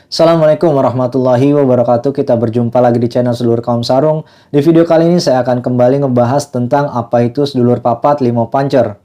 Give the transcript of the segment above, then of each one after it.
Assalamualaikum warahmatullahi wabarakatuh. Kita berjumpa lagi di channel Sedulur Kaum Sarung. Di video kali ini saya akan kembali ngebahas tentang apa itu sedulur papat limo pancer.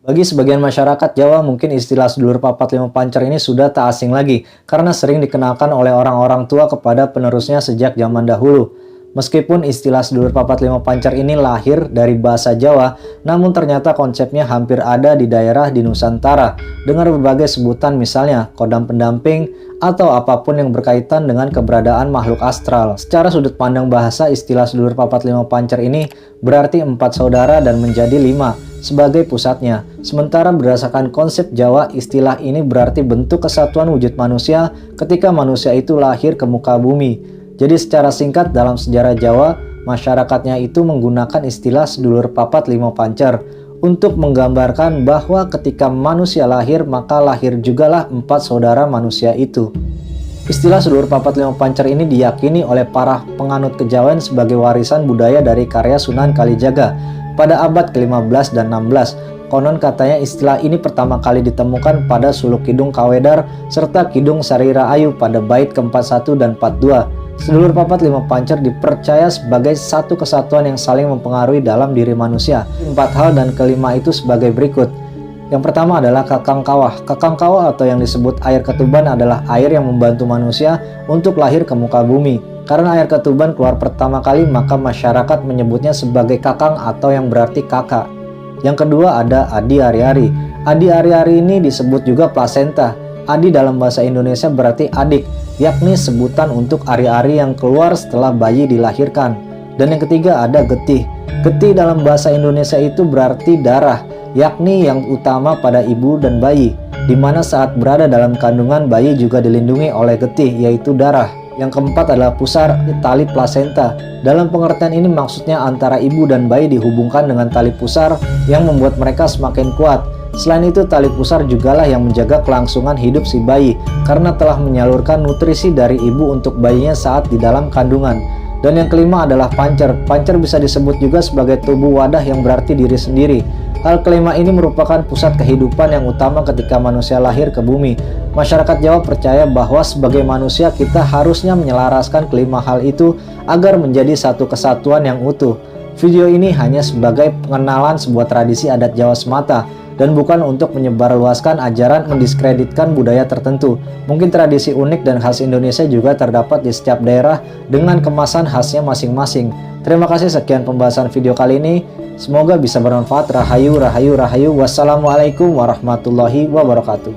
Bagi sebagian masyarakat Jawa, mungkin istilah sedulur papat limo pancer ini sudah tak asing lagi karena sering dikenalkan oleh orang-orang tua kepada penerusnya sejak zaman dahulu. Meskipun istilah sedulur papat limo pancer ini lahir dari bahasa Jawa, namun ternyata konsepnya hampir ada di daerah di Nusantara dengan berbagai sebutan, misalnya kodam pendamping atau apapun yang berkaitan dengan keberadaan makhluk astral. Secara sudut pandang bahasa, istilah sedulur papat limo pancer ini berarti 4 saudara dan menjadi 5 sebagai pusatnya. Sementara berdasarkan konsep Jawa, istilah ini berarti bentuk kesatuan wujud manusia ketika manusia itu lahir ke muka bumi. Jadi secara singkat, dalam sejarah Jawa, masyarakatnya itu menggunakan istilah sedulur papat limo pancer untuk menggambarkan bahwa ketika manusia lahir, maka lahir jugalah 4 saudara manusia itu. Istilah sedulur papat limo pancer ini diyakini oleh para penganut kejawen sebagai warisan budaya dari karya Sunan Kalijaga pada abad ke-15 dan 16. Konon katanya istilah ini pertama kali ditemukan pada suluk Kidung Kawedar serta Kidung Sarira Ayu pada bait ke-41 dan 42. Sedulur papat limo pancer dipercaya sebagai satu kesatuan yang saling mempengaruhi dalam diri manusia. 4 hal dan kelima itu sebagai berikut. Yang pertama adalah kakang kawah. Kakang kawah atau yang disebut air ketuban adalah air yang membantu manusia untuk lahir ke muka bumi. Karena air ketuban keluar pertama kali, maka masyarakat menyebutnya sebagai kakang atau yang berarti kakak. Yang kedua ada adi ari-ari. Adi ari-ari ini disebut juga plasenta. Adi dalam bahasa Indonesia berarti adik, yakni sebutan untuk ari-ari yang keluar setelah bayi dilahirkan. Dan yang ketiga ada getih. Getih dalam bahasa Indonesia itu berarti darah, yakni yang utama pada ibu dan bayi, di mana saat berada dalam kandungan bayi juga dilindungi oleh getih, yaitu darah. Yang keempat adalah pusar, tali plasenta. Dalam pengertian ini maksudnya antara ibu dan bayi dihubungkan dengan tali pusar yang membuat mereka semakin kuat. Selain itu, tali pusar jugalah yang menjaga kelangsungan hidup si bayi karena telah menyalurkan nutrisi dari ibu untuk bayinya saat di dalam kandungan. Dan yang kelima adalah pancer. Pancer bisa disebut juga sebagai tubuh wadah yang berarti diri sendiri. Hal kelima ini merupakan pusat kehidupan yang utama ketika manusia lahir ke bumi. Masyarakat Jawa percaya bahwa sebagai manusia kita harusnya menyelaraskan kelima hal itu agar menjadi satu kesatuan yang utuh. Video ini hanya sebagai pengenalan sebuah tradisi adat Jawa semata dan bukan untuk menyebarluaskan ajaran mendiskreditkan budaya tertentu. Mungkin tradisi unik dan khas Indonesia juga terdapat di setiap daerah dengan kemasan khasnya masing-masing. Terima kasih, sekian pembahasan video kali ini. Semoga bisa bermanfaat. Rahayu, rahayu, rahayu. Wassalamualaikum warahmatullahi wabarakatuh.